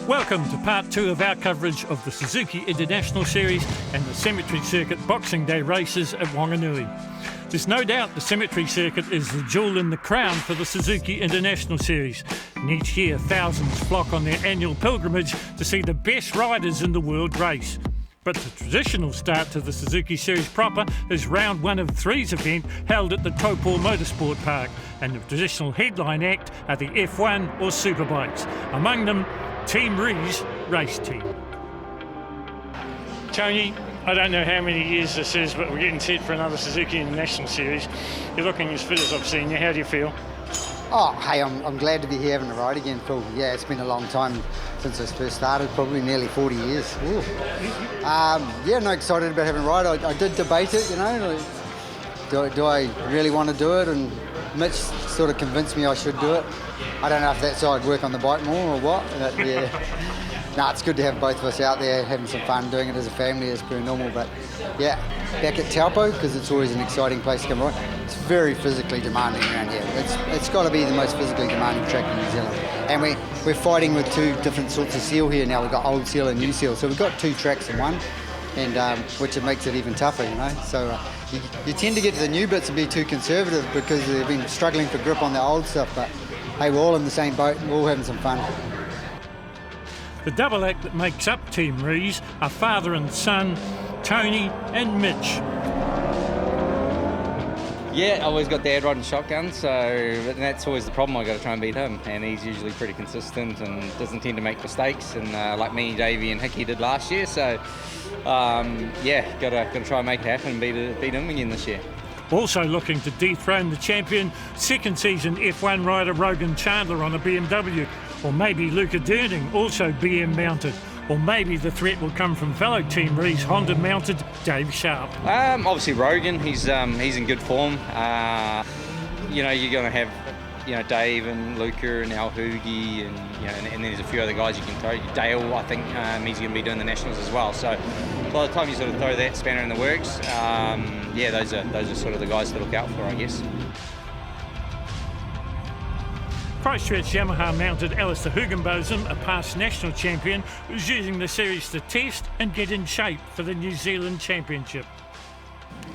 Welcome to part 2 of our coverage of the Suzuki International Series and the Cemetery Circuit Boxing Day races at Whanganui. There's no doubt the Cemetery Circuit is the jewel in the crown for the Suzuki International Series, and each year thousands flock on their annual pilgrimage to see the best riders in the world race. But the traditional start to the Suzuki Series proper is round 1 of 3's event held at the Taupo Motorsport Park, and the traditional headline act are the F1 or Superbikes, among them Team Rees race team. Tony, I don't know how many years this is, but we're getting set for another Suzuki International Series. You're looking as fit as I've seen you. How do you feel? Oh, hey, I'm glad to be here having a ride again, Phil. Yeah, it's been a long time since I first started, probably nearly 40 years. Excited about having a ride. I did debate it, you know. Do I really want to do it? And Mitch sort of convinced me I should do it. I don't know if that's so I'd work on the bike more or what. But, yeah. No, it's good to have both of us out there having some fun, doing it as a family as per normal. But yeah, back at Taupo, because it's always an exciting place to come ride. It's very physically demanding around here. It's got to be the most physically demanding track in New Zealand. And we're fighting with two different sorts of seal here now. We've got old seal and new seal. So we've got two tracks in one, and which it makes it even tougher, you know. So you tend to get to the new bits and be too conservative because they've been struggling for grip on the old stuff. But hey, we're all in the same boat and we're all having some fun. The double act that makes up Team Rees are father and son, Tony and Mitch. Yeah, I always got Dad riding shotgun, so that's always the problem. I got to try and beat him, and he's usually pretty consistent and doesn't tend to make mistakes. And like me, Davey, and Hickey did last year, so got to try and make it happen and beat him again this year. Also looking to dethrone the champion, second season F1 rider Rogan Chandler on a BMW, or maybe Luca Durning, also BM mounted, or maybe the threat will come from fellow Team Rees Honda mounted Dave Sharp. Obviously Rogan, he's in good form. You're going to have Dave and Luca and Al Hoogie and there's a few other guys you can throw. Dale, I think he's going to be doing the Nationals as well. So by the time you sort of throw that spanner in the works, those are sort of the guys to look out for, I guess. Christchurch Yamaha mounted Alistair Hugenbotham, a past national champion, who's using the series to test and get in shape for the New Zealand Championship.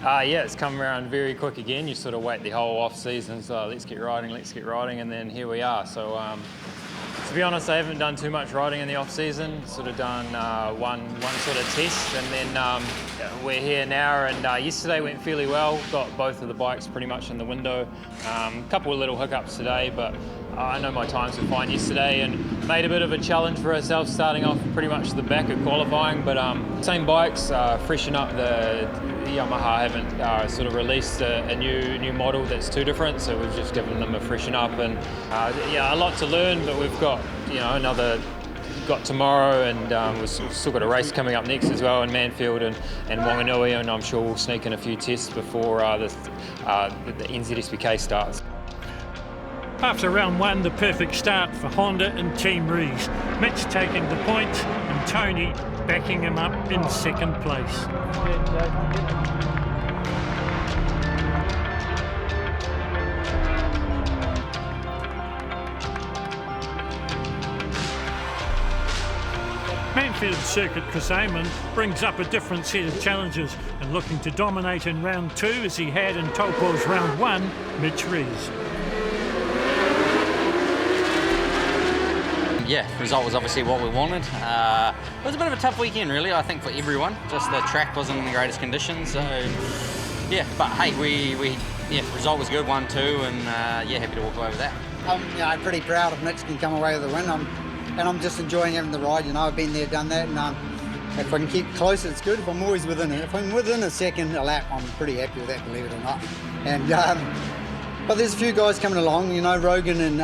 It's come around very quick again. You sort of wait the whole off season, so let's get riding, and then here we are. So to be honest, I haven't done too much riding in the off season. Sort of done one sort of test, and then we're here now. And yesterday went fairly well. Got both of the bikes pretty much in the window. A couple of little hiccups today, but I know my times were fine yesterday, and made a bit of a challenge for ourselves, starting off pretty much the back of qualifying. But same bikes, freshen up. The Yamaha haven't sort of released a new model that's too different, so we've just given them a freshen up, and a lot to learn. But we've got got tomorrow, and we've still got a race coming up next as well in Manfield and Whanganui, and I'm sure we'll sneak in a few tests before the NZSBK starts. After round 1, the perfect start for Honda and Team Rees. Mitch taking the points and Tony backing him up in second place. Manfield circuit Chris Amon brings up a different set of challenges, and looking to dominate in round 2 as he had in Taupo's round 1, Mitch Rees. Result was obviously what we wanted. It was a bit of a tough weekend, really, I think, for everyone. Just the track wasn't in the greatest conditions, so but hey, result was good, 1-2, and happy to walk away with that. I'm pretty proud if Mitch can come away with the win. I'm just enjoying having the ride. I've been there, done that, and if I can keep close, it's good. If I'm always within it, if I'm within a second a lap, I'm pretty happy with that, believe it or not. And but there's a few guys coming along. Rogan and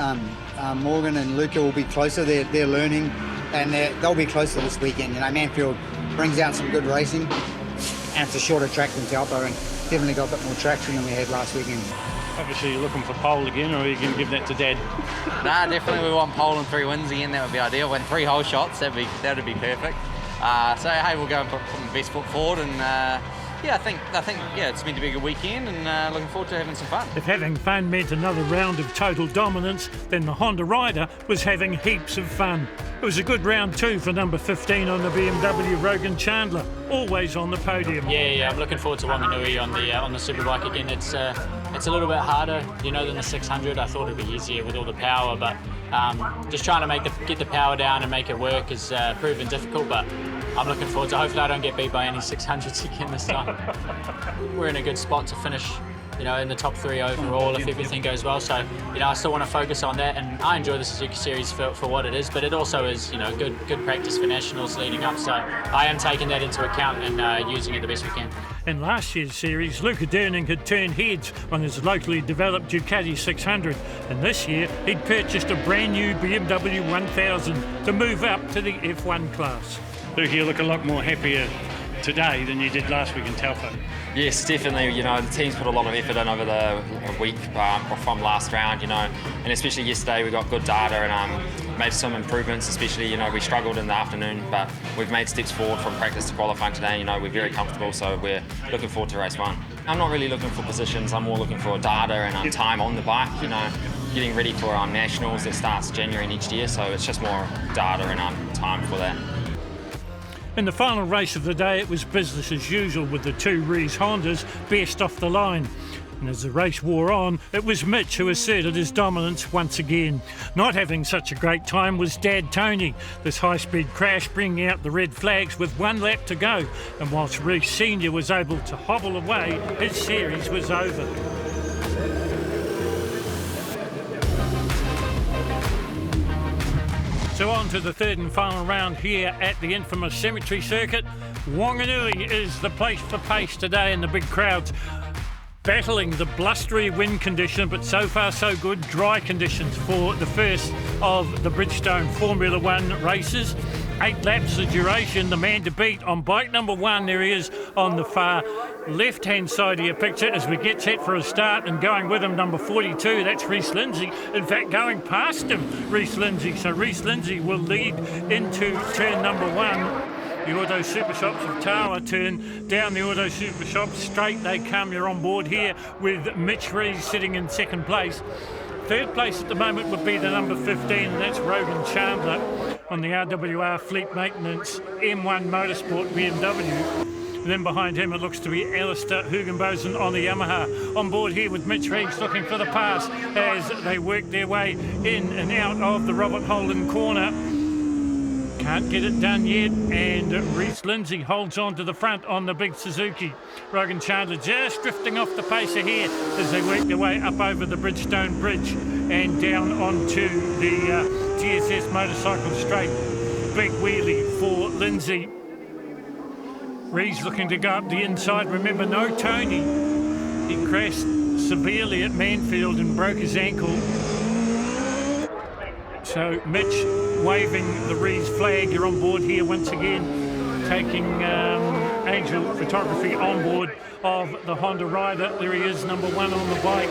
Morgan and Luca will be closer. They're learning, and they'll be closer this weekend. Manfield brings out some good racing, and it's a shorter track than Taupo, and definitely got a bit more traction than we had last weekend. Obviously you're looking for pole again, or are you going to give that to Dad? Nah, definitely we want pole and 3 wins again. That would be ideal. When 3 whole shots, that'd be perfect. So hey, we'll go and put the best foot forward, and Yeah, I think yeah, it's meant to be a good weekend, and looking forward to having some fun. If having fun meant another round of total dominance, then the Honda rider was having heaps of fun. It was a good round too for number 15 on the BMW, Rogan Chandler, always on the podium. Yeah, I'm looking forward to Whanganui on the superbike again. It's a little bit harder, than the 600. I thought it'd be easier with all the power, but just trying to get the power down and make it work is proven difficult. But I'm looking forward to. Hopefully, I don't get beat by any 600s again this time. We're in a good spot to finish, in the top 3 overall if everything goes well. So, I still want to focus on that, and I enjoy the Suzuki Series for what it is. But it also is, good practice for nationals leading up. So I am taking that into account and using it the best we can. In last year's series, Luca Durning had turned heads on his locally developed Ducati 600, and this year he'd purchased a brand new BMW 1000 to move up to the F1 class. Luca, you look a lot more happier today than you did last week in Taupo. Yes, definitely. The team's put a lot of effort in over the week from last round, and especially yesterday we got good data and made some improvements, especially, we struggled in the afternoon, but we've made steps forward from practice to qualifying today. We're very comfortable, so we're looking forward to race 1. I'm not really looking for positions, I'm more looking for data and time on the bike, getting ready for nationals that starts January next year, so it's just more data and time for that. In the final race of the day, it was business as usual with the 2 Rees Hondas best off the line. And as the race wore on, it was Mitch who asserted his dominance once again. Not having such a great time was Dad Tony. This high-speed crash bringing out the red flags with 1 lap to go. And whilst Rees Senior was able to hobble away, his series was over. So on to the 3rd and final round here at the infamous Cemetery Circuit. Whanganui is the place for pace today, and the big crowds battling the blustery wind condition, but so far so good dry conditions for the first of the Bridgestone Formula 1 races. 8 laps the duration. The man to beat on bike number 1, there he is on the far left-hand side of your picture as we get set for a start, and going with him number 42, that's Rees Lindsay. In fact, going past him, Rees Lindsay. So Rees Lindsay will lead into turn number 1. The Auto Super Shops of Tawa turn down the Auto Super Shops. Straight they come. You're on board here with Mitch Rees sitting in 2nd place. 3rd place at the moment would be the number 15, and that's Rogan Chandler on the RWR Fleet Maintenance M1 Motorsport BMW. And then behind him it looks to be Alistair Hugenbosen on the Yamaha. On board here with Mitch Rees looking for the pass as they work their way in and out of the Robert Holden corner. Can't get it done yet, and Rees Lindsay holds on to the front on the big Suzuki. Rogan Chandler just drifting off the pace ahead as they work their way up over the Bridgestone Bridge and down onto the TSS Motorcycle Straight. Big wheelie for Lindsay. Rees looking to go up the inside. Remember, no Tony. He crashed severely at Manfield and broke his ankle. So Mitch waving the Rees flag. You're on board here once again, taking Angel photography on board of the Honda rider. There he is, number 1 on the bike.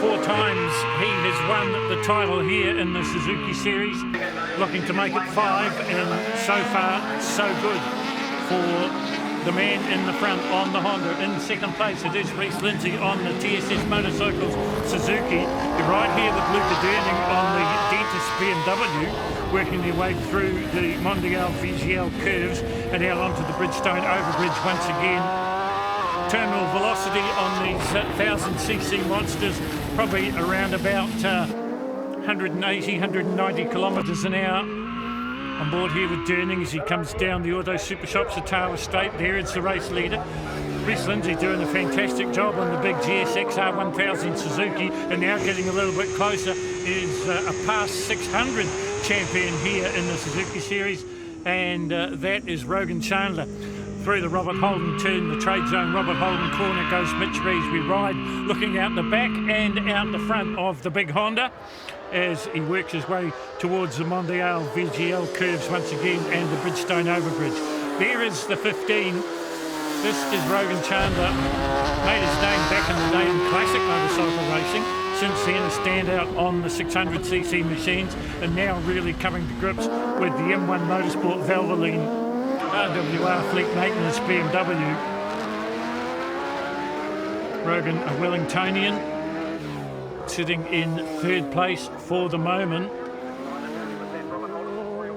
4 times he has won the title here in the Suzuki Series, looking to make it 5, and so far so good for the man in the front on the Honda. In 2nd place it is Rees Lindsay on the TSS Motorcycles Suzuki. You're right here with Luca Durning on the Dentist BMW, working their way through the Mondiale VGL curves and out onto the Bridgestone overbridge once again. Terminal velocity on these 1000cc monsters, probably around about 180, 190 kilometres an hour. On board here with Durning as he comes down the Auto Super Shops at Tawa Straight. There is the race leader. Rees Lindsay doing a fantastic job on the big GSXR 1000 Suzuki, and now getting a little bit closer is a past 600 champion here in the Suzuki Series, and that is Rogan Chandler. Through the Robert Holden turn, the trade zone Robert Holden corner goes Mitch Rees. We ride looking out the back and out the front of the big Honda as he works his way towards the Mondiale VGL curves once again and the Bridgestone overbridge. There is the 15. This is Rogan Chandler. Made his name back in the day in classic motorcycle racing. Since then a standout on the 600cc machines, and now really coming to grips with the M1 Motorsport Valvoline. RWR Fleet Maintenance BMW. Rogan, a Wellingtonian, sitting in third place for the moment.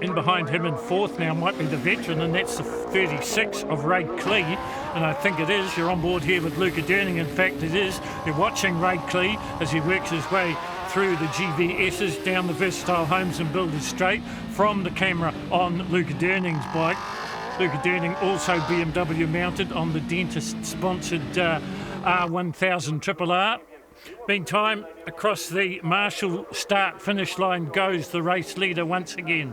In behind him in fourth now might be the veteran, and that's the 36 of Ray Clee, and I think it is. You're on board here with Luca Durning. In fact, it is. You're watching Ray Clee as he works his way through the GVSs down the Versatile Homes and Builders Straight from the camera on Luca Durning's bike. Luca Durning also BMW mounted on the dentist-sponsored R1000 RRR. Meantime, across the Marshall start-finish line goes the race leader once again.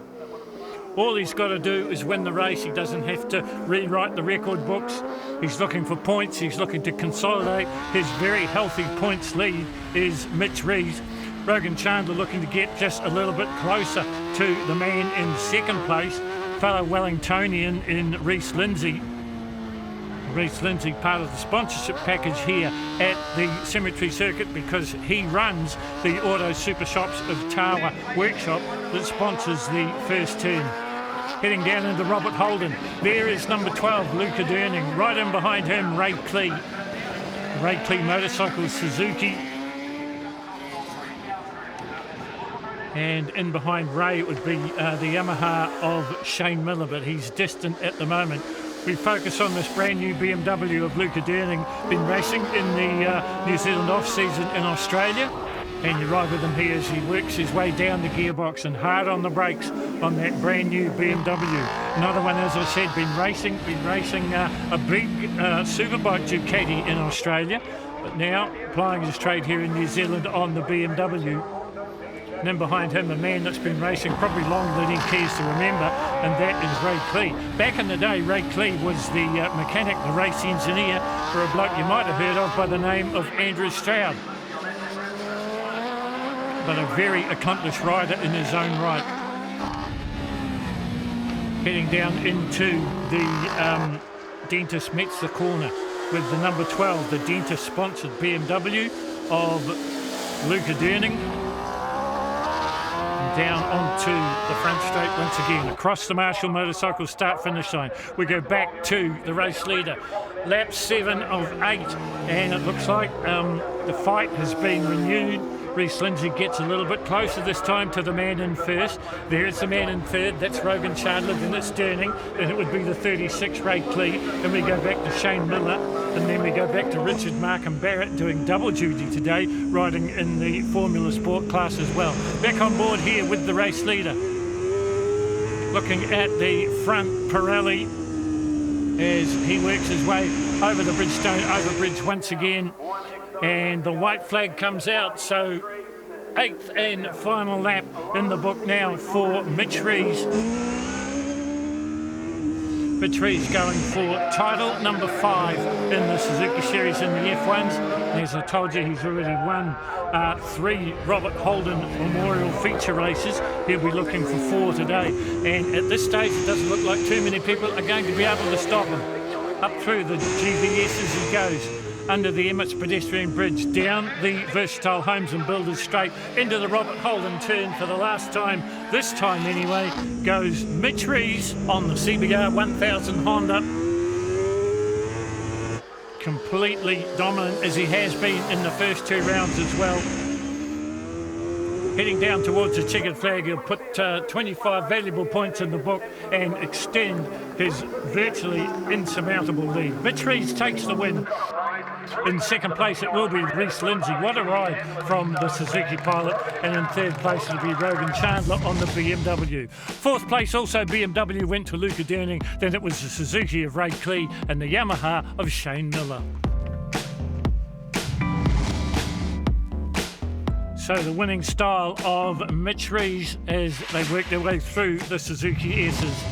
All he's got to do is win the race. He doesn't have to rewrite the record books. He's looking for points. He's looking to consolidate his very healthy points lead is Mitch Rees. Rogan Chandler looking to get just a little bit closer to the man in second place, fellow Wellingtonian in Reese Lindsay. Reese Lindsay, part of the sponsorship package here at the Cemetery Circuit, because he runs the Auto Super Shops of Tawa workshop that sponsors the first turn. Heading down into Robert Holden, there is number 12, Luca Durning. Right in behind him, Ray Clee. Ray Clee Motorcycles Suzuki. And in behind Ray it would be the Yamaha of Shane Miller, but he's distant at the moment. We focus on this brand new BMW of Luca Durning, been racing in the New Zealand off-season in Australia. And you ride with him here as he works his way down the gearbox and hard on the brakes on that brand new BMW. Another one, as I said, been racing a big superbike Ducati in Australia, but now plying his trade here in New Zealand on the BMW. And then behind him, a man that's been racing probably longer than he cares to remember, and that is Ray Clee. Back in the day, Ray Clee was the mechanic, the race engineer for a bloke you might have heard of by the name of Andrew Stroud. But a very accomplished rider in his own right. Heading down into the Dentist Metz the corner with the number 12, the Dentist-sponsored BMW of Luca Durning. Down onto the front straight once again, across the Marshall Motorcycle start-finish line. We go back to the race leader. Lap 7 of 8, and it looks like the fight has been renewed. Reese Lindsay gets a little bit closer this time to the man in first. There's the man in third, that's Rogan Chandler, then it's Durning, then it would be the 36 Ray Clee, then we go back to Shane Miller, and then we go back to Richard Markham Barrett doing double duty today, riding in the Formula Sport class as well. Back on board here with the race leader. Looking at the front Pirelli as he works his way over the Bridgestone overbridge once again. And the white flag comes out, so 8th and final lap in the book now for Mitch Rees. Mitch Rees going for title number 5 in the Suzuki Series in the F1s. And as I told you, he's already won 3 Robert Holden Memorial feature races. He'll be looking for 4 today. And at this stage, it doesn't look like too many people are going to be able to stop him. Up through the GVS as he goes. Under the Emmett's pedestrian bridge, down the Versatile Homes and Builders Straight, into the Robert Holden turn for the last time, this time anyway, goes Mitch Rees on the CBR 1000 Honda. Completely dominant as he has been in the first 2 rounds as well. Heading down towards the checkered flag, he'll put 25 valuable points in the book and extend his virtually insurmountable lead. Mitch Rees takes the win. In second place, it will be Reese Lindsay. What a ride from the Suzuki pilot. And in third place, it'll be Rogan Chandler on the BMW. Fourth place, also BMW, went to Luca Durning. Then it was the Suzuki of Ray Clee and the Yamaha of Shane Miller. So the winning style of Mitch Rees as they work their way through the Suzuki S's.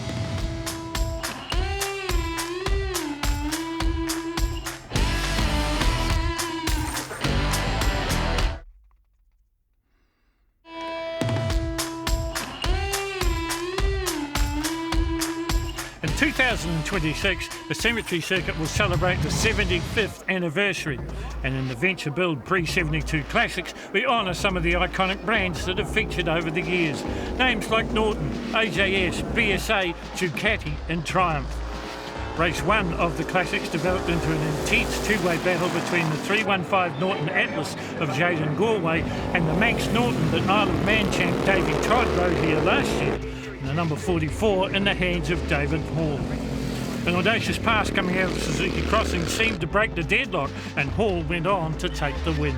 In 2026, the Cemetery Circuit will celebrate the 75th anniversary, and in the Venture Build Pre-72 Classics, we honour some of the iconic brands that have featured over the years. Names like Norton, AJS, BSA, Ducati and Triumph. Race 1 of the Classics developed into an intense two-way battle between the 315 Norton Atlas of Jaden Galway and the Manx Norton that Isle of Man champ Davey Todd rode here last year, and the number 44 in the hands of David Hall. An audacious pass coming out of Suzuki Crossing seemed to break the deadlock, and Hall went on to take the win.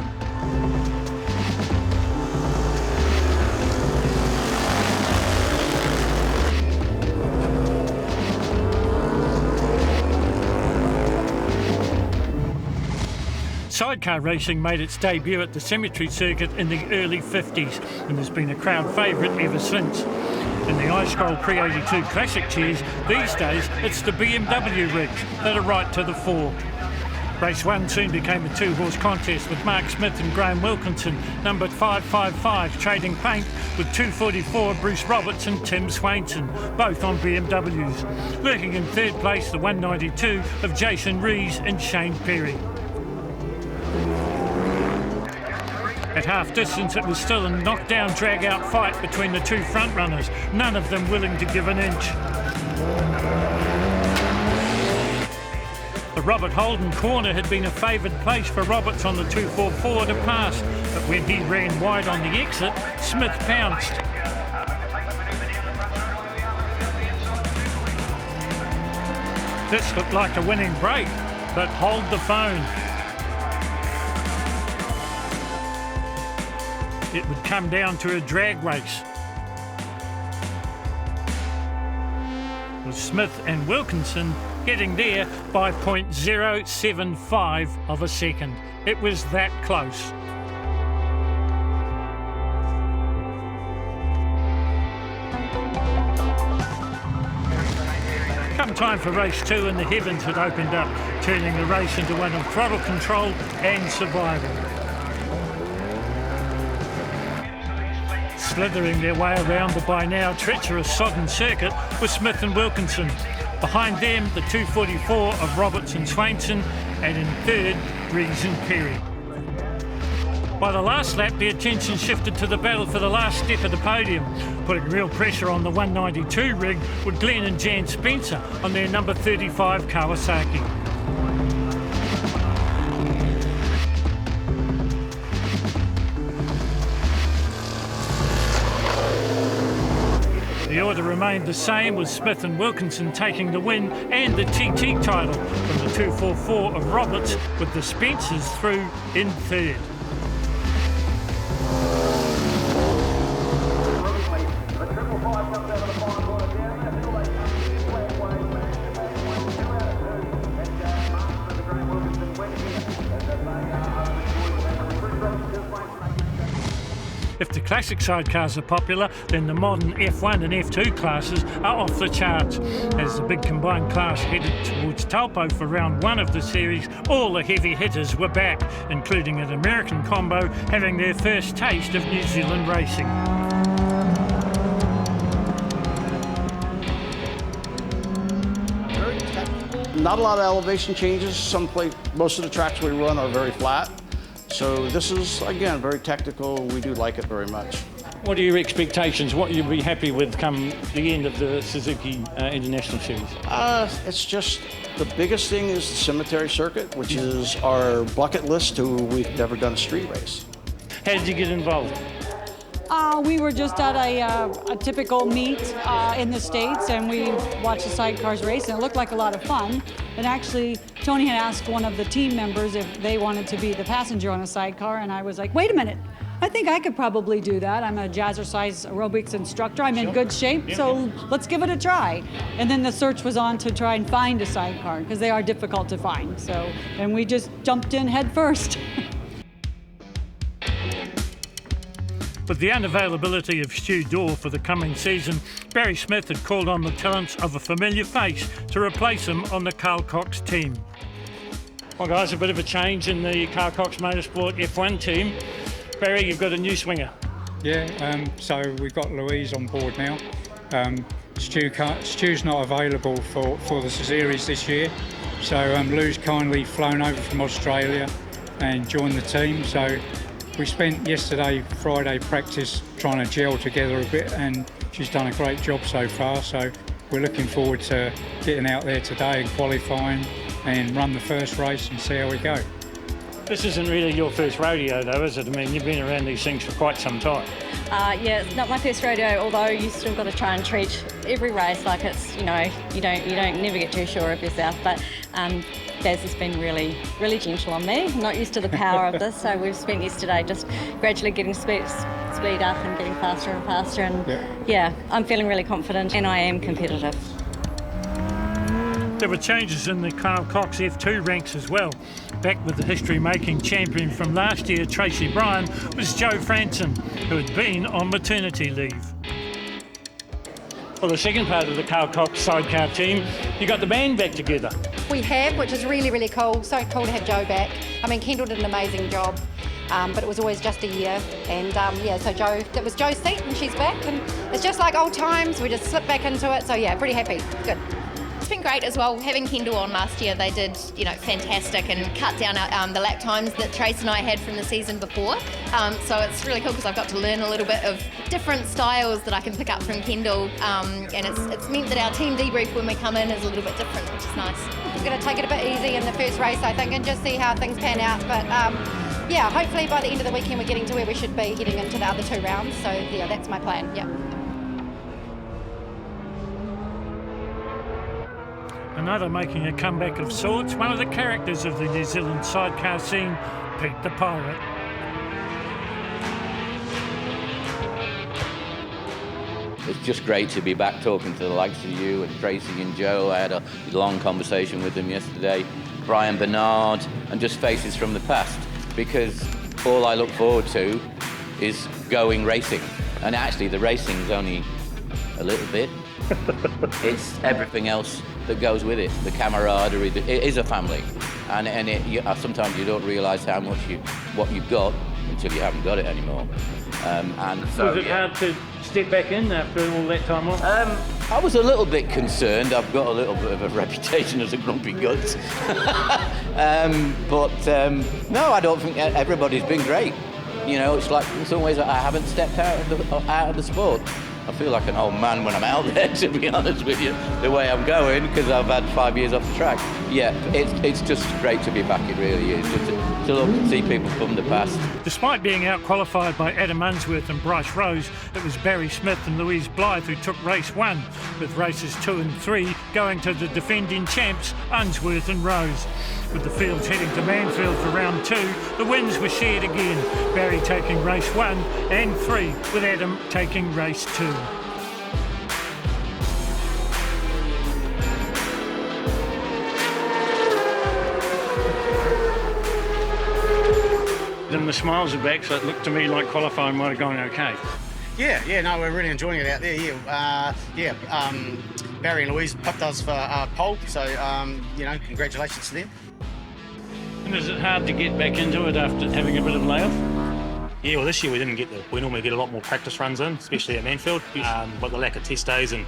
Sidecar racing made its debut at the Cemetery Circuit in the early 50s and has been a crowd favourite ever since. In the iScroll Pre-82 Classic chairs, these days it's the BMW rigs that are right to the fore. Race 1 soon became a two-horse contest with Mark Smith and Graham Wilkinson, numbered 555, trading paint with 244 Bruce Roberts and Tim Swainson, both on BMWs. Lurking in third place, the 192 of Jason Rees and Shane Perry. At half distance, it was still a knockdown, drag-out fight between the two front runners, none of them willing to give an inch. The Robert Holden corner had been a favoured place for Roberts on the 244 to pass, but when he ran wide on the exit, Smith pounced. This looked like a winning break, but hold the phone. It would come down to a drag race, with Smith and Wilkinson getting there by 0.075 of a second. It was that close. Come time for race 2, and the heavens had opened up, turning the race into one of throttle control and survival. Slithering their way around the by now treacherous sodden circuit was Smith and Wilkinson. Behind them, the 244 of Roberts and Swainson, and in third, Rees and Perry. By the last lap, the attention shifted to the battle for the last step of the podium, putting real pressure on the 192 rig with Glenn and Jan Spencer on their number 35 Kawasaki. The order remained the same, with Smith and Wilkinson taking the win and the TT title from the 244 of Roberts, with the Spencers through in third. If the classic sidecars are popular, then the modern F1 and F2 classes are off the charts. As the big combined class headed towards Taupo for round 1 of the series, all the heavy hitters were back, including an American combo having their first taste of New Zealand racing. Not a lot of elevation changes. Most of the tracks we run are very flat. So this is, again, very technical. We do like it very much. What are your expectations? What you'll be happy with come the end of the Suzuki International Series? It's just the biggest thing is the cemetery circuit, which is our bucket list to we've never done a street race. How did you get involved? We were just at a typical meet in the States, and we watched the sidecars race, and it looked like a lot of fun. And actually, Tony had asked one of the team members if they wanted to be the passenger on a sidecar, and I was like, wait a minute, I think I could probably do that. I'm a jazzercise aerobics instructor. I'm in good shape, so let's give it a try. And then the search was on to try and find a sidecar, because they are difficult to find. So, and we just jumped in head first. With the unavailability of Stu Dorr for the coming season, Barry Smith had called on the talents of a familiar face to replace him on the Carl Cox team. Well guys, a bit of a change in the Carl Cox Motorsport F1 team. Barry, you've got a new swinger. Yeah, so we've got Louise on board now. Stu's not available for the series this year, so Lou's kindly flown over from Australia and joined the team. So we spent Friday practice trying to gel together a bit, and she's done a great job so far. So we're looking forward to getting out there today and qualifying and run the first race and see how we go. This isn't really your first rodeo though, is it? I mean, you've been around these things for quite some time. Yeah, it's not my first rodeo, although you still got to try and treat every race like it's, you don't never get too sure of yourself. But Daz has been really gentle on me. I'm not used to the power of this, so we've spent yesterday just gradually getting speed up and getting faster and faster. And yeah, I'm feeling really confident, and I am competitive. There were changes in the Carl Cox F2 ranks as well. Back with the history-making champion from last year, Tracy Bryan, was Joe Franson, who had been on maternity leave. For the second part of the Carl Cox Sidecar team, you got the band back together. We have, which is really cool. So cool to have Joe back. I mean, Kendall did an amazing job, but it was always just a year. And so Joe, that was Joe's seat, and she's back. And it's just like old times. We just slipped back into it. So yeah, pretty happy. Good. It's been great as well. Having Kendall on last year, they did, fantastic and cut down the lap times that Trace and I had from the season before. So it's really cool because I've got to learn a little bit of different styles that I can pick up from Kendall, and it's meant that our team debrief when we come in is a little bit different, which is nice. We're going to take it a bit easy in the first race, I think, and just see how things pan out. But yeah, hopefully by the end of the weekend we're getting to where we should be heading into the other 2 rounds. So yeah, that's my plan. Yeah. Another making a comeback of sorts, one of the characters of the New Zealand sidecar scene, Pete the Pirate. It's just great to be back talking to the likes of you and Tracy and Joe. I had a long conversation with them yesterday. Brian Bernard, and just faces from the past, because all I look forward to is going racing. And actually the racing's only a little bit. It's everything else that goes with it, the camaraderie. It is a family, and sometimes you don't realise how much what you've got until you haven't got it anymore. And so, was it hard to step back in after all that time off? I was a little bit concerned. I've got a little bit of a reputation as a grumpy guts, no, I don't think everybody's been great. It's like in some ways I haven't stepped out of the sport. I feel like an old man when I'm out there, to be honest with you, the way I'm going, because I've had 5 years off the track. Yeah, it's just great to be back, it really is, just to look and see people from the past. Despite being out-qualified by Adam Unsworth and Bryce Rose, it was Barry Smith and Louise Blythe who took race 1, with races 2 and 3 going to the defending champs, Unsworth and Rose. With the fields heading to Manfield for round 2, the wins were shared again, Barry taking race 1 and 3, with Adam taking race 2. Then the smiles are back, so it looked to me like qualifying might have gone okay. Yeah, no, we're really enjoying it out there. Barry and Louise picked us for pole, so congratulations to them. And is it hard to get back into it after having a bit of layoff? Yeah, well, this year we normally get a lot more practice runs in, especially at Manfield. But the lack of test days and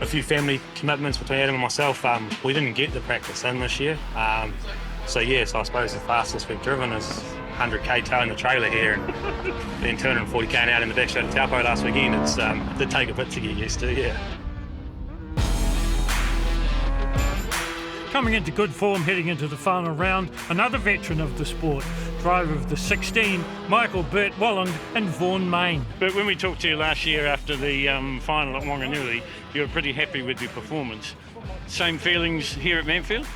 a few family commitments between Adam and myself, we didn't get the practice in this year. So I suppose the fastest we've driven is 100k towing the trailer here, and then 240k out in the backstroke of Taupo last weekend. It did take a bit to get used to, yeah. Coming into good form heading into the final round, another veteran of the sport, driver of the 16, Michael Burt Walland and Vaughan Main. But when we talked to you last year after the final at Whanganui, you were pretty happy with your performance. Same feelings here at Manfield?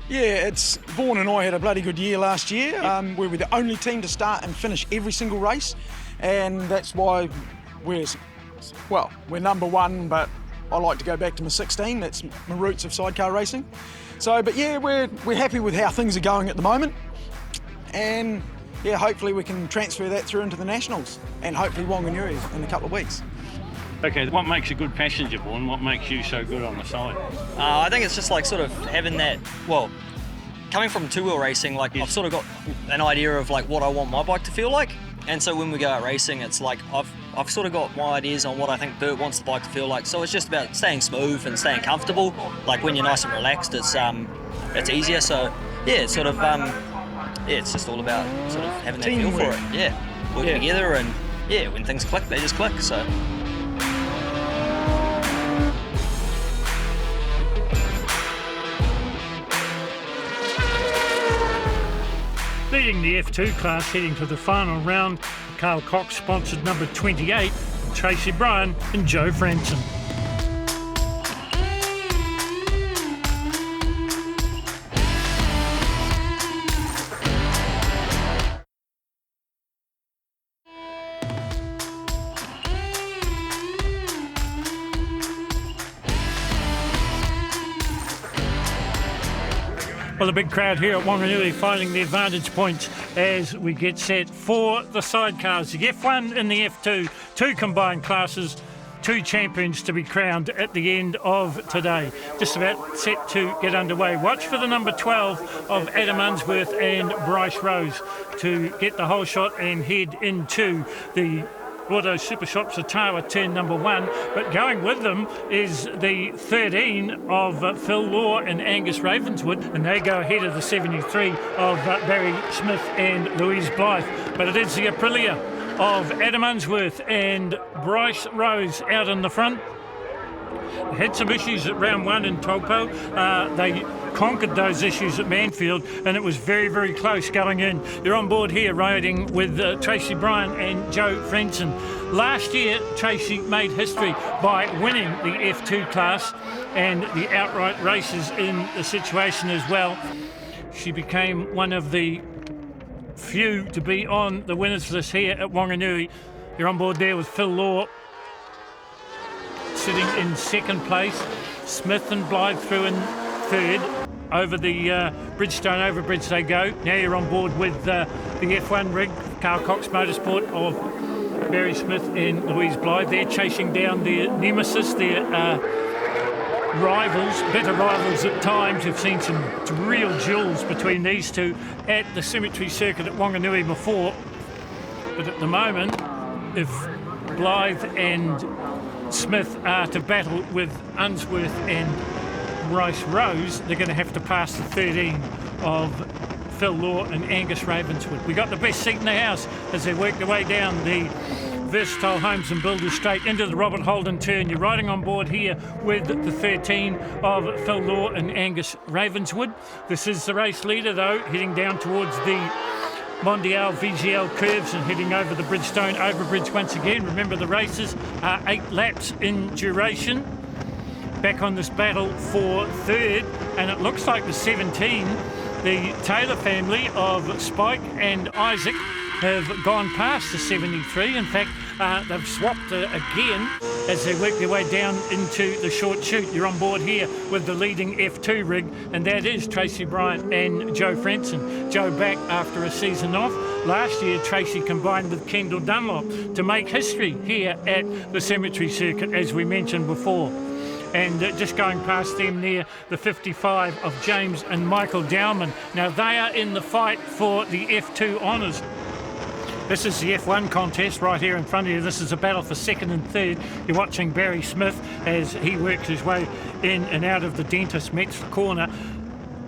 Yeah, Vaughan and I had a bloody good year last year. We were the only team to start and finish every single race, and that's why we're number 1, but I like to go back to my 16. That's my roots of sidecar racing. So, but yeah, we're happy with how things are going at the moment, and yeah, hopefully we can transfer that through into the Nationals, and hopefully Whanganui in a couple of weeks. Okay, what makes a good passenger, Vaughan? What makes you so good on the side? I think it's just like sort of having that, coming from two-wheel racing, I've sort of got an idea of like what I want my bike to feel like. And so when we go out racing, it's like I've sort of got my ideas on what I think Bert wants the bike to feel like. So it's just about staying smooth and staying comfortable. Like when you're nice and relaxed, it's easier. So yeah, it's sort of it's just all about sort of having that feel for it. Yeah, working together, and yeah, when things click, they just click. So. Leading the F2 class heading to the final round, Carl Cox sponsored number 28, Tracy Bryan and Joe Franson. Well, a big crowd here at Whanganui finding the advantage points as we get set for the sidecars. The F1 and the F2, two combined classes, two champions to be crowned at the end of today. Just about set to get underway. Watch for the number 12 of Adam Unsworth and Bryce Rose to get the whole shot and head into the Auto Super Shops Ottawa turn number 1, but going with them is the 13 of Phil Law and Angus Ravenswood, and they go ahead of the 73 of Barry Smith and Louise Blythe. But it is the Aprilia of Adam Unsworth and Bryce Rose out in the front. They had some issues at round 1 in Taupo. They conquered those issues at Manfield, and it was very, very close going in. You're on board here riding with Tracy Bryan and Joe Franson. Last year, Tracy made history by winning the F2 class and the outright races in the situation as well. She became one of the few to be on the winners list here at Whanganui. You're on board there with Phil Law sitting in second place. Smith and Blythe through in third. Over the Bridgestone overbridge they go. Now you're on board with the F1 rig, Carl Cox Motorsport of Barry Smith and Louise Blythe. They're chasing down their nemesis, their rivals, better rivals at times. We've seen some real duels between these two at the Cemetery Circuit at Whanganui before. But at the moment, if Blythe and Smith are to battle with Unsworth and Bryce Rose, they're going to have to pass the 13 of Phil Law and Angus Ravenswood. We got the best seat in the house as they work their way down the Versatile Homes and Builders straight into the Robert Holden turn. You're riding on board here with the 13 of Phil Law and Angus Ravenswood. This is the race leader though, heading down towards the Mondiale VGL curves and heading over the Bridgestone overbridge once again. Remember, the races are 8 laps in duration. Back on this battle for third, and it looks like the 17, the Taylor family of Spike and Isaac, have gone past the 73. In fact, they've swapped again as they work their way down into the short chute. You're on board here with the leading F2 rig, and that is Tracy Bryan and Joe Franson. Joe back after a season off. Last year, Tracy combined with Kendall Dunlop to make history here at the Cemetery Circuit, as we mentioned before. And just going past them near the 55 of James and Michael Dowman. Now they are in the fight for the F2 honours. This is the F1 contest right here in front of you. This is a battle for second and third. You're watching Barry Smith as he works his way in and out of the Dentist Metz corner,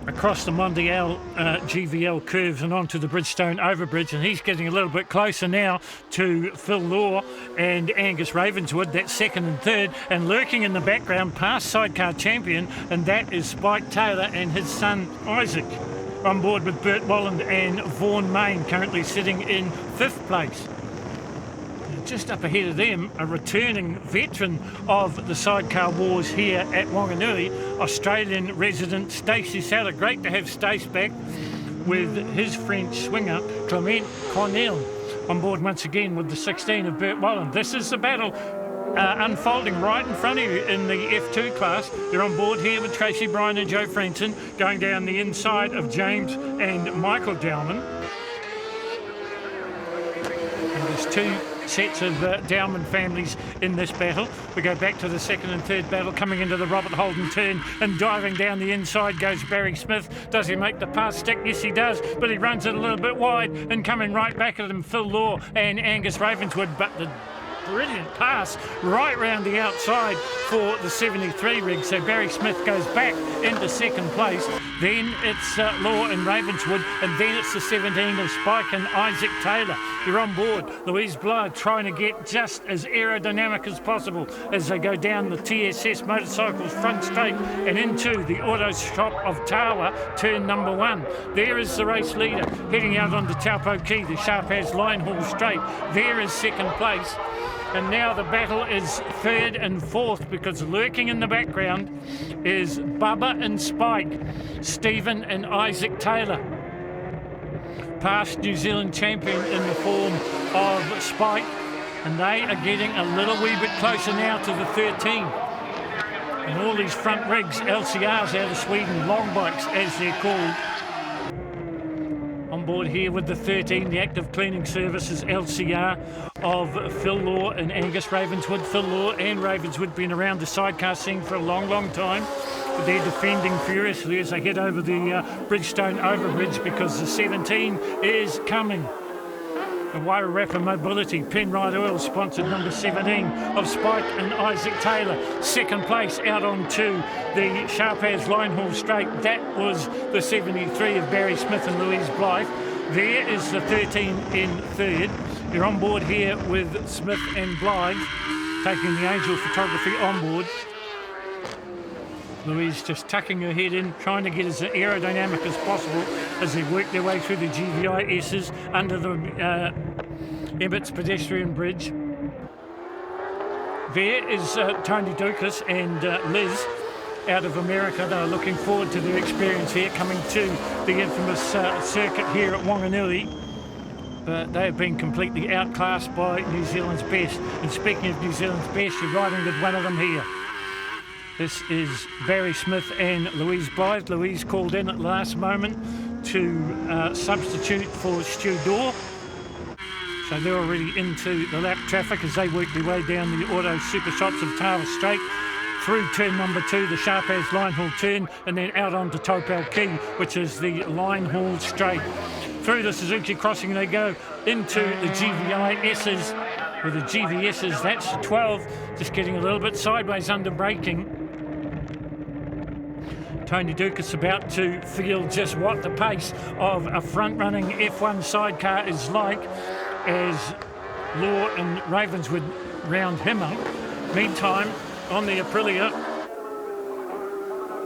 across the Mondiale GVL curves and onto the Bridgestone overbridge, and he's getting a little bit closer now to Phil Law and Angus Ravenswood. That's second and third, and lurking in the background past Sidecar champion, and that is Spike Taylor and his son Isaac. On board with Bert Walland and Vaughan Main, currently sitting in 5th place. Just up ahead of them, a returning veteran of the sidecar wars here at Whanganui, Australian resident Stacey Satter. Great to have Stace back with his French swinger, Clement Cornell, on board once again with the 16 of Bert Walland. This is the battle unfolding right in front of you in the F2 class. They're on board here with Tracy Bryan and Joe Franson, going down the inside of James and Michael Dowman. And there's two sets of Dowman families in this battle. We go back to the second and third battle, coming into the Robert Holden turn and diving down the inside goes Barry Smith. Does he make the pass stick? Yes, he does, but he runs it a little bit wide, and coming right back at him, Phil Law and Angus Ravenswood, but the brilliant pass right round the outside for the 73 rig. So Barry Smith goes back into second place. Then it's Law and Ravenswood, and then it's the 17 of Spike and Isaac Taylor. You're on board. Louise Blythe trying to get just as aerodynamic as possible as they go down the TSS Motorcycles front straight and into the auto shop of Tawa, turn number 1. There is the race leader heading out onto Taupo Key, the Sharp As Line Haul straight. There is second place. And now the battle is third and fourth, because lurking in the background is Bubba and Spike, Stephen and Isaac Taylor. Past New Zealand champion in the form of Spike, and they are getting a little wee bit closer now to the 13. And all these front rigs, LCRs out of Sweden, long bikes as they're called. On board here with the 13, the Active Cleaning Services LCR of Phil Law and Angus Ravenswood. Phil Law and Ravenswood been around the sidecar scene for a long, long time. But they're defending furiously as they head over the Bridgestone overbridge, because the 17 is coming. The Wairarapa Mobility, Penrite Oil, sponsored number 17 of Spike and Isaac Taylor. Second place out onto the Sharp As Line Haul straight. That was the 73 of Barry Smith and Louise Blythe. There is the 13 in third. You're on board here with Smith and Blythe, taking the Angel photography on board. Louise just tucking her head in, trying to get as aerodynamic as possible as they work their way through the GVI S's under the Emmett's pedestrian bridge. There is Tony Dukas and Liz out of America. They're looking forward to their experience here, coming to the infamous circuit here at Whanganui. But they have been completely outclassed by New Zealand's best. And speaking of New Zealand's best, you're riding with one of them here. This is Barry Smith and Louise Blythe. Louise called in at the last moment to substitute for Stu Dorr. So they're already into the lap traffic as they work their way down the auto super shops of Tawa Straight, through turn number 2, the Sharp As Line Haul turn, and then out onto Topau Key, which is the line haul straight. Through the Suzuki crossing they go into the GVI S's. With the GVS's, that's 12, just getting a little bit sideways under braking. Tony Dukas about to feel just what the pace of a front-running F1 sidecar is like as Law and Ravenswood round him up. Meantime, on the Aprilia,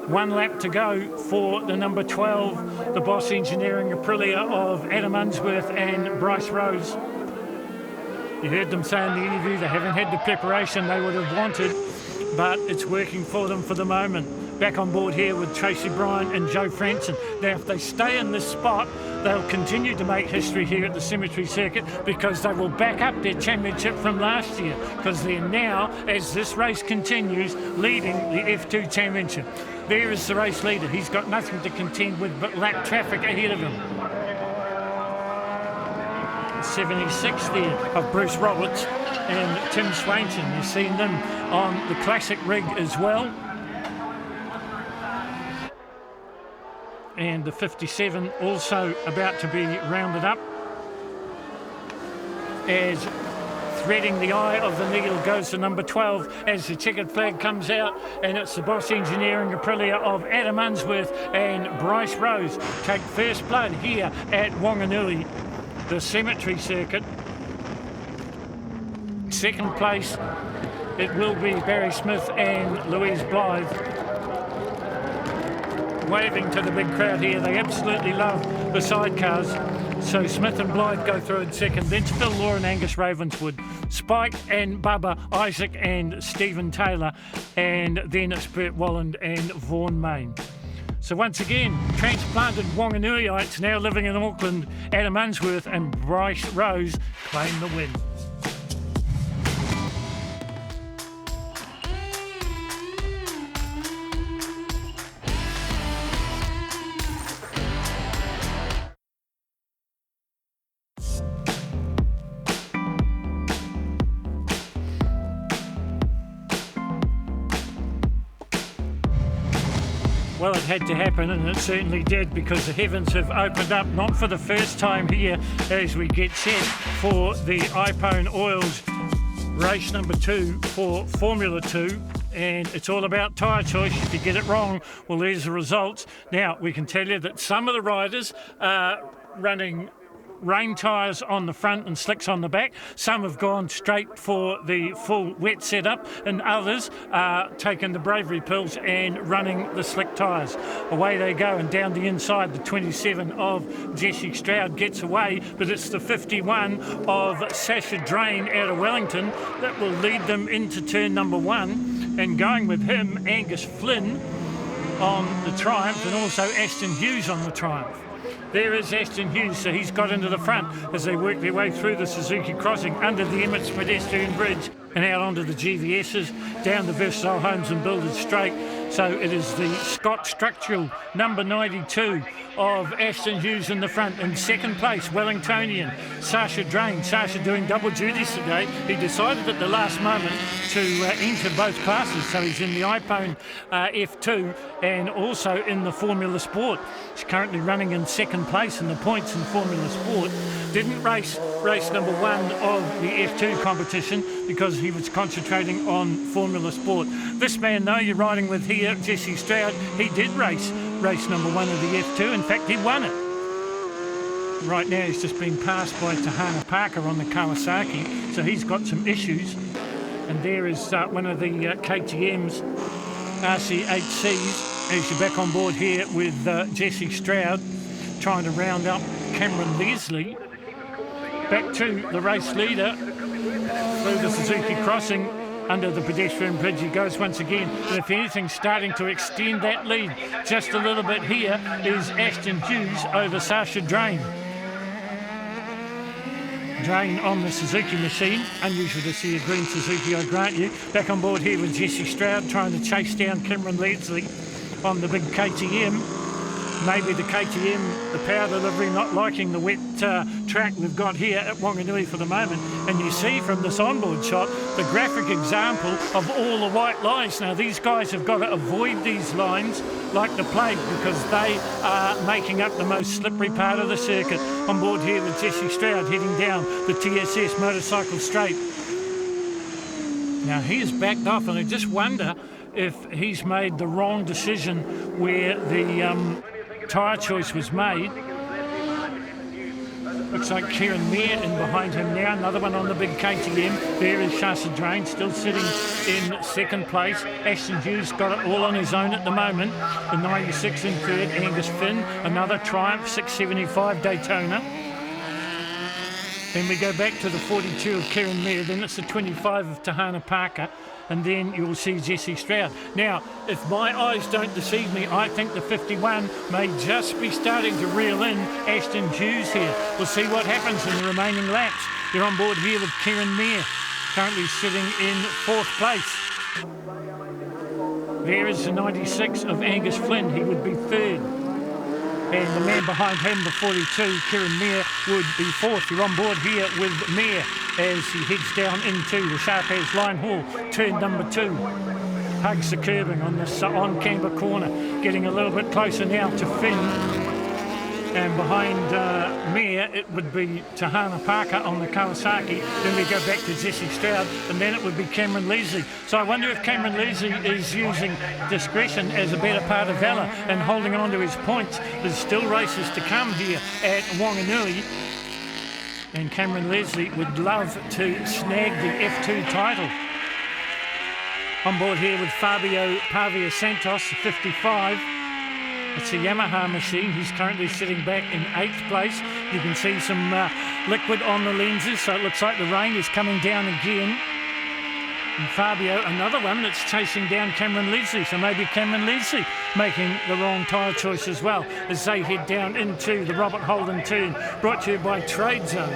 1 lap to go for the number 12, the Boss Engineering Aprilia of Adam Unsworth and Bryce Rose. You heard them say in the interview they haven't had the preparation they would have wanted, but it's working for them for the moment. Back on board here with Tracy Bryan and Joe Franson. Now, if they stay in this spot, they'll continue to make history here at the Cemetery Circuit, because they will back up their championship from last year, because they're now, as this race continues, leading the F2 Championship. There is the race leader. He's got nothing to contend with but lap traffic ahead of him. 76 there of Bruce Roberts and Tim Swainson. You've seen them on the classic rig as well. And the 57 also about to be rounded up, as threading the eye of the needle goes to number 12 as the checkered flag comes out, and it's the Boss Engineering Aprilia of Adam Unsworth and Bryce Rose take first blood here at Whanganui, the Cemetery Circuit. Second place, it will be Barry Smith and Louise Blythe, waving to the big crowd here. They absolutely love the sidecars. So Smith and Blythe go through in second. Then it's Phil Law and Angus Ravenswood, Spike and Bubba, Isaac and Stephen Taylor, and then it's Bert Walland and Vaughan Main. So once again, transplanted Whanganuiites now living in Auckland, Adam Unsworth and Bryce Rose claim the win. Well, it had to happen, and it certainly did, because the heavens have opened up, not for the first time here, as we get set for the iPhone Oils race number 2 for Formula 2. And it's all about tyre choice. If you get it wrong, well, there's the results. Now, we can tell you that some of the riders are running rain tyres on the front and slicks on the back. Some have gone straight for the full wet setup, and others are taking the bravery pills and running the slick tyres. Away they go, and down the inside, the 27 of Jessie Stroud gets away, but it's the 51 of Sasha Drain out of Wellington that will lead them into turn number 1, and going with him, Angus Flynn on the Triumph, and also Ashton Hughes on the Triumph. There is Ashton Hughes, so he's got into the front as they work their way through the Suzuki crossing under the Emmets pedestrian bridge and out onto the GVS's, down the Versatile Homes and Builders straight. So it is the Scott Structural number 92 of Ashton Hughes in the front. In second place, Wellingtonian Sasha Drain. Sasha doing double duties today. He decided at the last moment to enter both classes, so he's in the iPhone F2 and also in the Formula Sport. He's currently running in second place in the points in Formula Sport. Didn't race number 1 of the F2 competition because he was concentrating on Formula Sport. This man, though, you're riding with here, Jessie Stroud, he did race number 1 of the F2. In fact, he won it. Right now he's just been passed by Tahana Parker on the Kawasaki, so he's got some issues. And there is one of the KTM's RC8Cs as you're back on board here with Jessie Stroud trying to round up Cameron Leslie. Back to the race leader through the Suzuki crossing under the pedestrian bridge he goes once again, and if anything's starting to extend that lead just a little bit here is Ashton Hughes over Sasha Drain. Drain on the Suzuki machine. Unusual to see a green Suzuki, I grant you. Back on board here with Jessie Stroud trying to chase down Cameron Leslie on the big KTM. Maybe the KTM, the power delivery, not liking the wet track we've got here at Whanganui for the moment. And you see from this onboard shot the graphic example of all the white lines. Now, these guys have got to avoid these lines like the plague because they are making up the most slippery part of the circuit. On board here with Jessie Stroud heading down the TSS motorcycle straight. Now, he's backed off, and I just wonder if he's made the wrong decision where the tyre choice was made. Looks like Kieran Meir in behind him now, another one on the big KTM. There is Sasha Drain still sitting in second place. Ashton Hughes got it all on his own at the moment. The 96 in third, Angus Finn, another Triumph 675 Daytona. Then we go back to the 42 of Kieran Meir, then it's the 25 of Tahana Parker, and then you'll see Jessie Stroud. Now, if my eyes don't deceive me, I think the 51 may just be starting to reel in Ashton Hughes here. We'll see what happens in the remaining laps. You're on board here with Kieran Meir, currently sitting in fourth place. There is the 96 of Angus Flynn, he would be third. And the man behind him, the 42, Kieran Meir, would be fourth. You're on board here with Meir as he heads down into the Sharp As Line Hall, turn number 2. Hugs the curbing on this on-camber corner, getting a little bit closer now to Finn. And behind Meir, it would be Tahana Parker on the Kawasaki. Then we go back to Jessie Stroud, and then it would be Cameron Leslie. So I wonder if Cameron Leslie is using discretion as a better part of valour and holding on to his points. There's still races to come here at Whanganui. And Cameron Leslie would love to snag the F2 title. On board here with Fabio Pavia Santos, 55. It's a Yamaha machine. He's currently sitting back in 8th place. You can see some liquid on the lenses, so it looks like the rain is coming down again. And Fabio, another one that's chasing down Cameron Leslie, so maybe Cameron Leslie making the wrong tyre choice as well as they head down into the Robert Holden turn, brought to you by Trade Zone.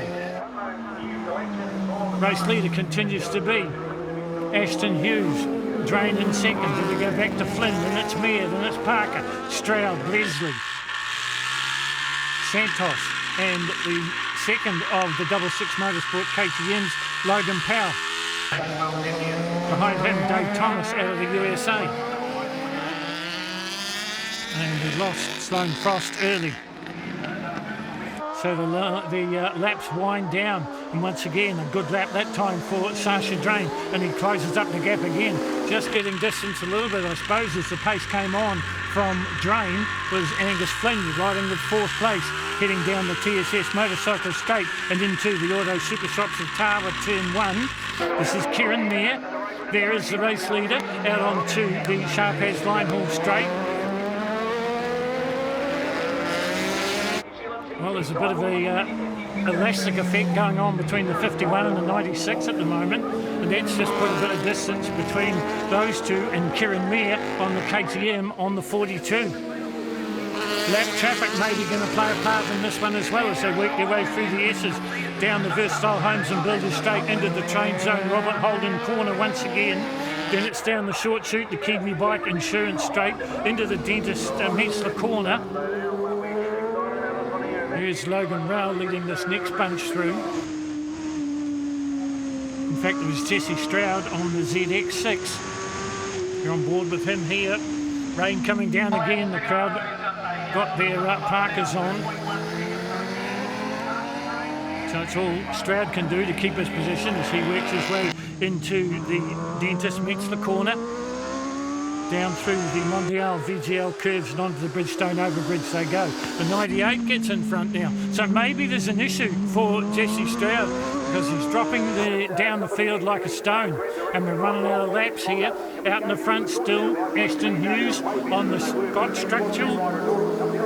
Race leader continues to be Ashton Hughes. Drain in second, then we go back to Flynn, then it's Meir, then it's Parker, Stroud, Leslie, Santos, and the second of the 66 Motorsport KTM's, Logan Powell. Behind him, Dave Thomas out of the USA. And we lost Sloane Frost early. So the laps wind down, and once again a good lap that time for Sasha Drain, and he closes up the gap again, just getting distance a little bit, I suppose, as the pace came on from Drain was Angus Flynn riding with 4th place, heading down the TSS Motorcycle Straight and into the Auto Super Shops of Tawa Turn 1. This is Kieran Mayer. There is the race leader out onto the Sharp As Line Hall Straight. Well, there's a bit of a elastic effect going on between the 51 and the 96 at the moment, and that's just put a bit of distance between those two and Kieran Mayer on the KTM on the 42. Lap traffic may be going to play a part in this one as well as they work their way through the S's down the Versatile Homes and Builders Straight into the train zone Robert Holden corner once again. Then it's down the short chute, the Kiwi Bike Insurance Straight into the Dentist Metzler corner. Here's Logan Rowell leading this next bunch through. In fact, it was Jesse Stroud on the ZX6. You're on board with him here. Rain coming down again. The crowd got their parkers on. So it's all Stroud can do to keep his position as he works his way into the Dentist Metzler corner. Down through the Mondiale VGL curves and onto the Bridgestone overbridge they go. The 98 gets in front now. So maybe there's an issue for Jesse Stroud because he's dropping down the field like a stone. And we're running out of laps here. Out in the front still, Ashton Hughes on the Scott Structural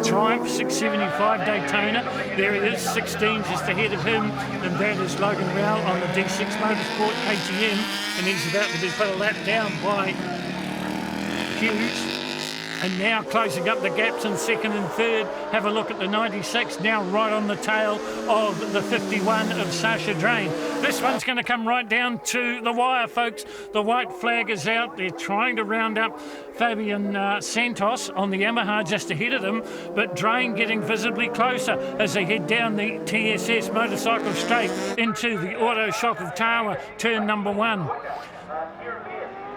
Triumph 675 Daytona. There he is, 16 just ahead of him. And that is Logan Rowell on the D6 Motorsport KTM. And he's about to be put a lap down by Hughes, and now closing up the gaps in 2nd and 3rd. Have a look at the 96 now right on the tail of the 51 of Sasha Drain. This one's going to come right down to the wire, folks. The white flag is out. They're trying to round up Fabian Santos on the Yamaha just ahead of them, but Drain getting visibly closer as they head down the TSS Motorcycle Straight into the Auto Shop of Tawa, turn number 1.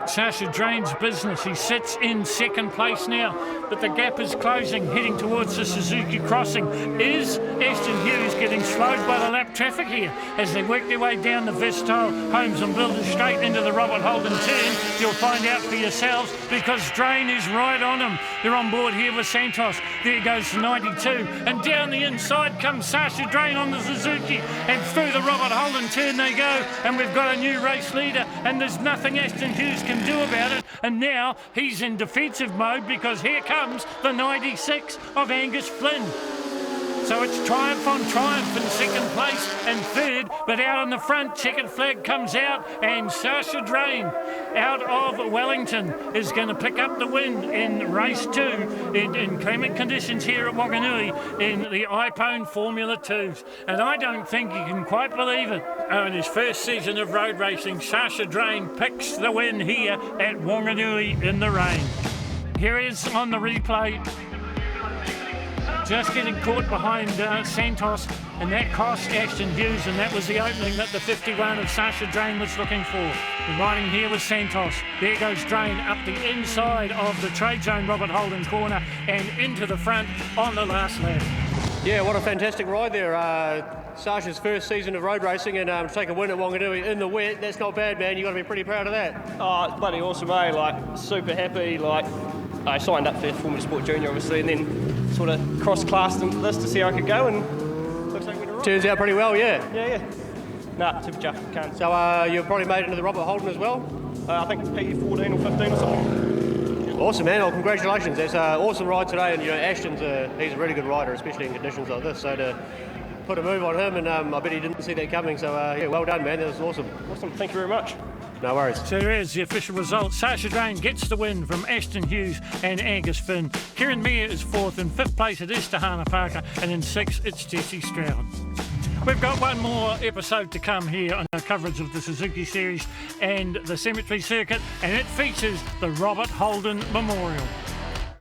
Sasha Drain's business. He sits in 2nd place now, but the gap is closing, heading towards the Suzuki crossing. Is Ashton Hughes getting slowed by the lap traffic here as they work their way down the Versatile Homes and Builders Straight into the Robert Holden turn? You'll find out for yourselves because Drain is right on him. They're on board here with Santos. There goes the 92, and down the inside comes Sasha Drain on the Suzuki, and through the Robert Holden turn they go, and we've got a new race leader, and there's nothing Ashton Hughes can do about it. And now he's in defensive mode because here comes the 96 of Angus Flynn. So it's triumph on triumph in 2nd place and 3rd, but out in the front, checkered flag comes out, and Sasha Drain out of Wellington is going to pick up the win in race 2 in inclement conditions here at Whanganui in the iPhone Formula 2s. And I don't think you can quite believe it. In his first season of road racing, Sasha Drain picks the win here at Whanganui in the rain. Here he is on the replay. Just getting caught behind Santos, and that cost Ashton Hughes, and that was the opening that the 51 of Sasha Drain was looking for. We're riding here with Santos. There goes Drain up the inside of the trade zone Robert Holden corner and into the front on the last lap. Yeah, what a fantastic ride there. Sasha's first season of road racing and take a win at Whanganui in the wet. That's not bad, man. You've got to be pretty proud of that. Oh, it's bloody awesome, eh? Like, super happy. Like, I signed up for Formula Sport Junior, obviously, and then sort of cross-classed into this to see how I could go, and looks like we're right. Turns out pretty well, yeah. Yeah. Nah, super chuffed. Can't. So you've probably made it into the Robert Holden as well? I think it's P14 or 15 or something. Awesome, man. Well, congratulations. That's an awesome ride today, and Ashton's he's a really good rider, especially in conditions like this. So to put a move on him, and I bet he didn't see that coming. So yeah, well done, man. That was awesome. Awesome. Thank you very much. No worries. So there is the official result. Sasha Drain gets the win from Ashton Hughes and Angus Finn. Kieran Mayer is 4th. In 5th place it is Tahana Parker, and in 6th it's Jesse Stroud. We've got one more episode to come here on our coverage of the Suzuki Series and the Cemetery Circuit, and it features the Robert Holden Memorial.